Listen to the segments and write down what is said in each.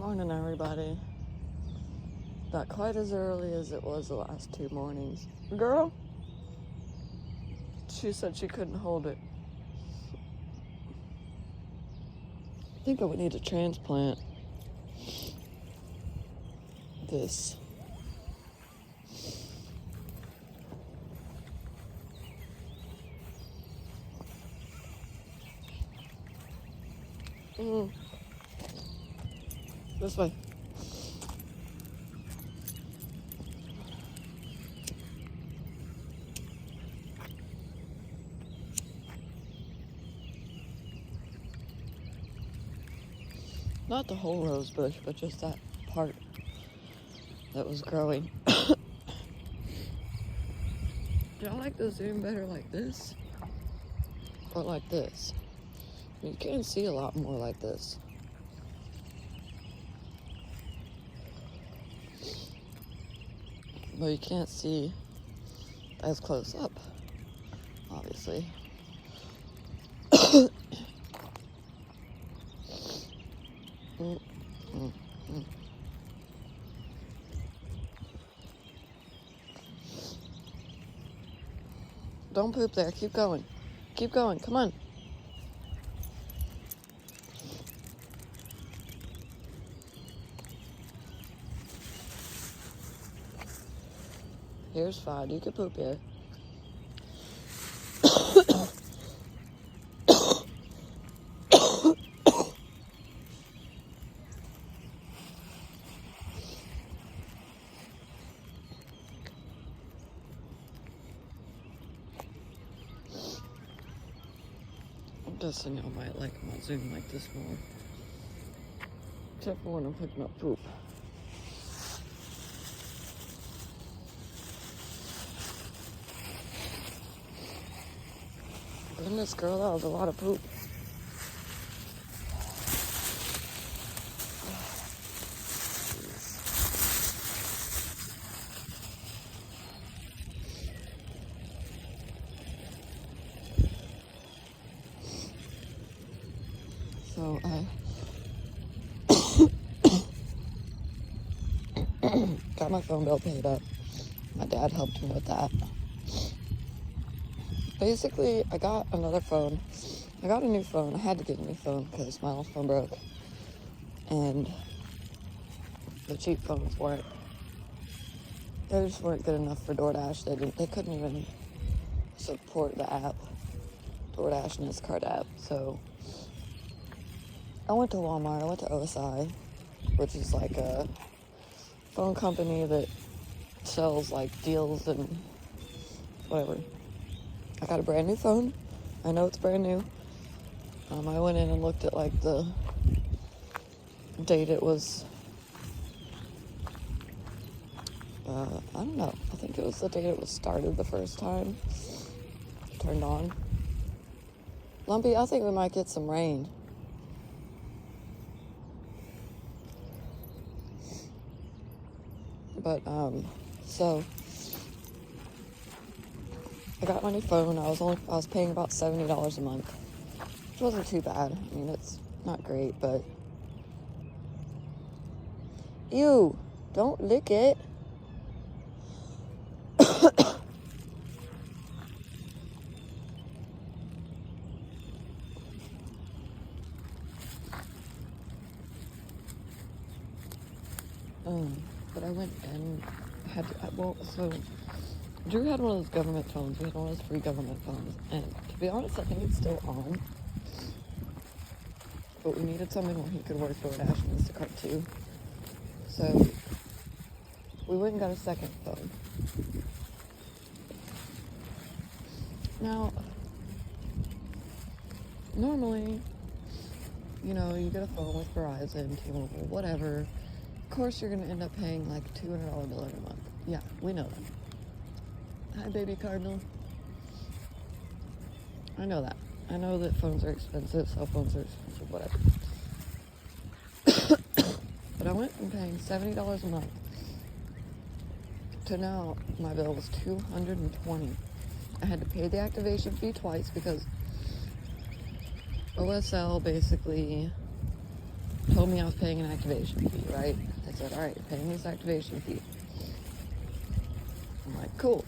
Morning, everybody. Not quite as early as it was the last 2 mornings. Girl, she said she couldn't hold it. I think I would need to transplant this. This way. Not the whole rose bush, but just that part that was growing. Do I like the zoom better like this or like this? You can see a lot more like this. But you can't see as close up, obviously. Don't poop there. Keep going. Keep going. Come on. Here's fine. You can poop here. I'm guessing y'all might like my zoom like this more. Except for when I'm picking up poop. Goodness, girl, that was a lot of poop. So I got my phone bill paid up. My dad helped me with that. Basically, I got another phone. I got a new phone. I had to get a new phone because my old phone broke. And the cheap phones weren't. They just weren't good enough for DoorDash. They couldn't even support the app, DoorDash and its card app. So I went to Walmart. I went to OSI, which is like a phone company that sells like deals and whatever. I got a brand new phone. I know it's brand new. I went in and looked at like the date it was. I don't know. I think it was the date it was started the first time. Turned on. Lumpy, I think we might get some rain. But so I got my new phone. I was paying about $70 a month, which wasn't too bad. I mean, it's not great, but ew! Don't lick it. But I went and so Drew had one of those government phones. We had one of those free government phones. And to be honest, I think it's still on. But we needed something where he could work DoorDash and Instacart too. So we went and got a second phone. Now, normally, you know, you get a phone with Verizon, T-Mobile, whatever. Of course, you're going to end up paying like a $200 bill every month. Yeah, we know that. Hi, baby Cardinal. I know that. I know that phones are expensive, cell phones are expensive, whatever. But I went from paying $70 a month to now my bill was $220. I had to pay the activation fee twice because OSL basically told me I was paying an activation fee, right? I said, all right, you're paying this activation fee. I'm like, cool.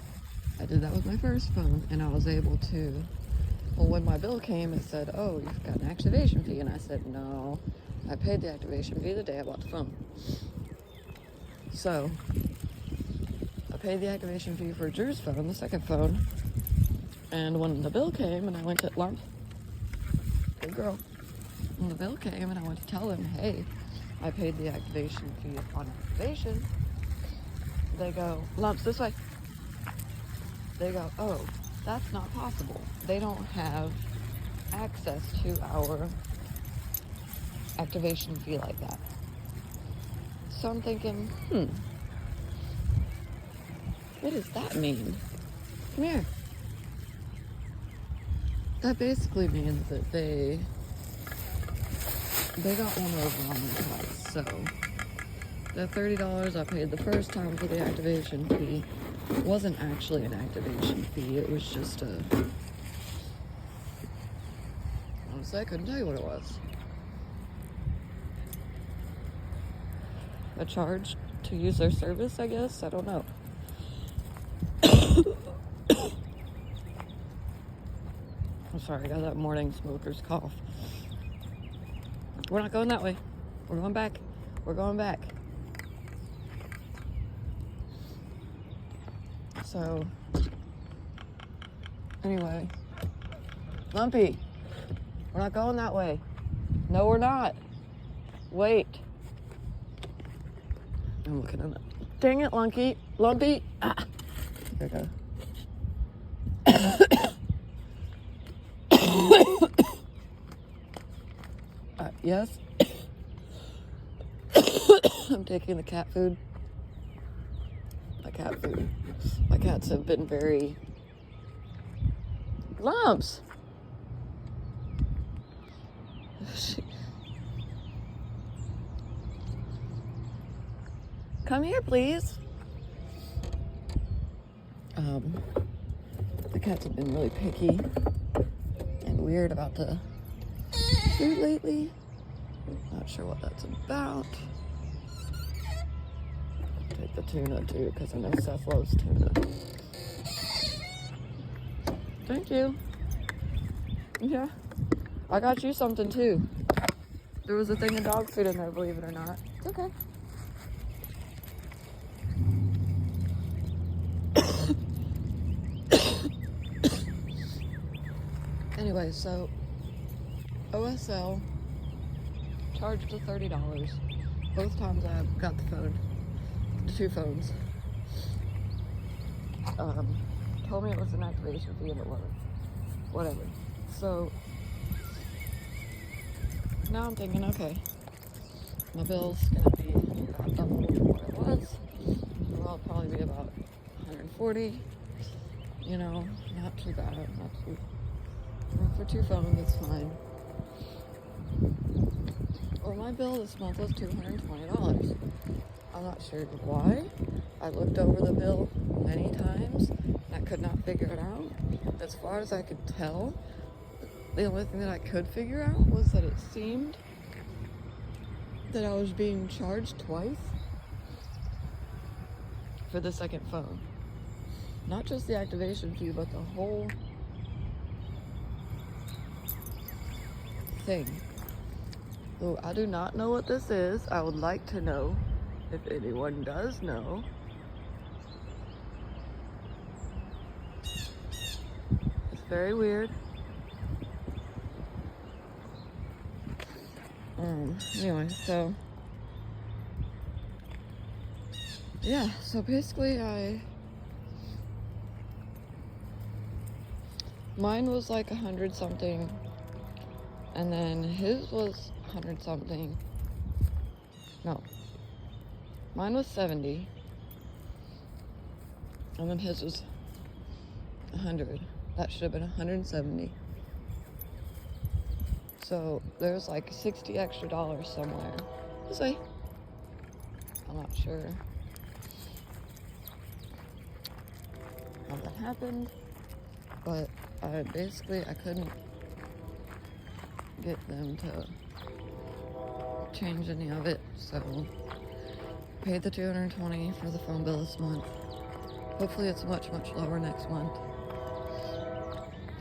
I did that with my first phone, and I was able to, well, when my bill came, it said, oh, you've got an activation fee. And I said, no, I paid the activation fee the day I bought the phone. So I paid the activation fee for Drew's phone, the second phone. And when the bill came and I went to Lump, good girl. When the bill came and I went to tell them, hey, I paid the activation fee upon activation, they go, Lumps, this way. They go, oh, that's not possible. They don't have access to our activation fee like that. So I'm thinking, what does that mean? Come here. That basically means that they got one over on the price. So the $30 I paid the first time for the activation fee wasn't actually an activation fee. It was just honestly, I couldn't tell you what it was. A charge to use their service, I guess? I don't know. I'm sorry, I got that morning smoker's cough. We're not going that way. We're going back. We're going back. So, anyway. Lumpy, we're not going that way. No, we're not. Wait. I'm looking at it. Dang it, Lumpy. Lumpy. Ah. There we go. Yes. I'm taking the cat food. My cats have been very... Lumps! Come here, please. The cats have been really picky and weird about the food lately. Not sure what that's about. Take the tuna too, because I know Seth loves tuna. Thank you. Yeah. I got you something too. There was a thing of dog food in there, believe it or not. It's okay. Anyway, so OSL charged the $30. Both times I got the phone, the two phones. Told me it was an activation fee and it wasn't. Whatever. So now I'm thinking, okay, my bill's gonna be about double what it was. Well, it'll probably be about $140. You know, not too bad. Not too. For two phones, it's fine. Well, my bill this month was $220. I'm not sure why. I looked over the bill many times and I could not figure it out. As far as I could tell, the only thing that I could figure out was that it seemed that I was being charged twice for the second phone. Not just the activation fee, but the whole thing. So I do not know what this is. I would like to know if anyone does know. It's very weird. Anyway, so yeah, so basically mine was like 100 something, and then his was 100 something. No, mine was 70, and then his was 100. That should have been 170. So there's like $60 extra somewhere. This way. I'm not sure how that happened, but I couldn't get them to change any of it, so paid the $220 for the phone bill this month. Hopefully it's much lower next month.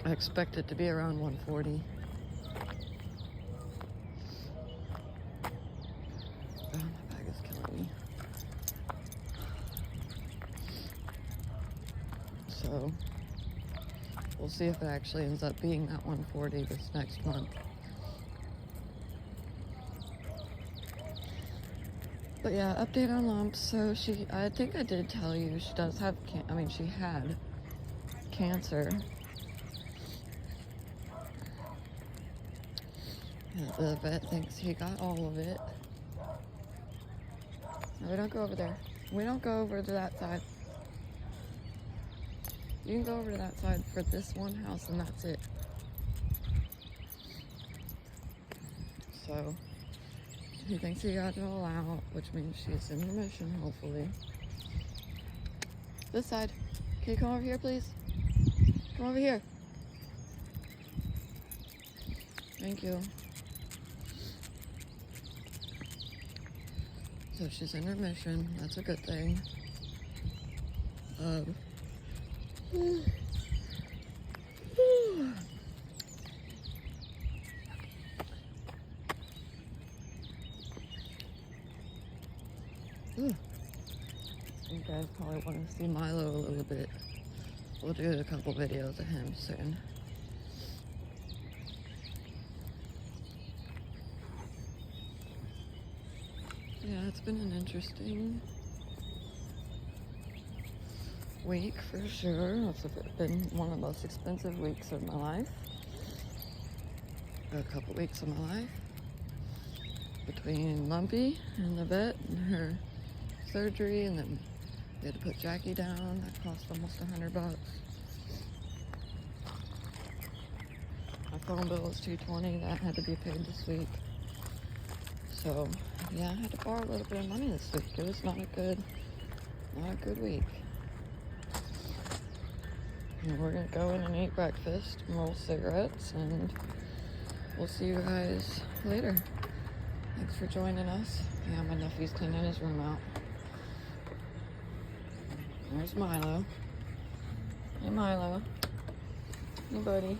I expect it to be around $140. Oh, my bag is killing me. So we'll see if it actually ends up being that $140 this next month. But yeah, update on Lumps. So I think I did tell you, she does have, she had cancer. Yeah, the vet thinks he got all of it. No, we don't go over there. We don't go over to that side. You can go over to that side for this one house and that's it. So he thinks he got it all out, which means she's in remission, hopefully. This side. Can you come over here, please? Come over here. Thank you. So she's in remission. That's a good thing. You guys probably want to see Milo a little bit. We'll do a couple videos of him soon. Yeah, it's been an interesting week for sure. It's been one of the most expensive weeks of my life. A couple weeks of my life. Between Lumpy and the vet and her surgery, and then we had to put Jackie down. That cost almost $100. My phone bill was $220. That had to be paid this week. So yeah, I had to borrow a little bit of money this week. It was not a good week. And we're gonna go in and eat breakfast, roll cigarettes, and we'll see you guys later. Thanks for joining us. Yeah, my nephew's cleaning his room out. There's Milo. Hey, Milo. Hey, buddy.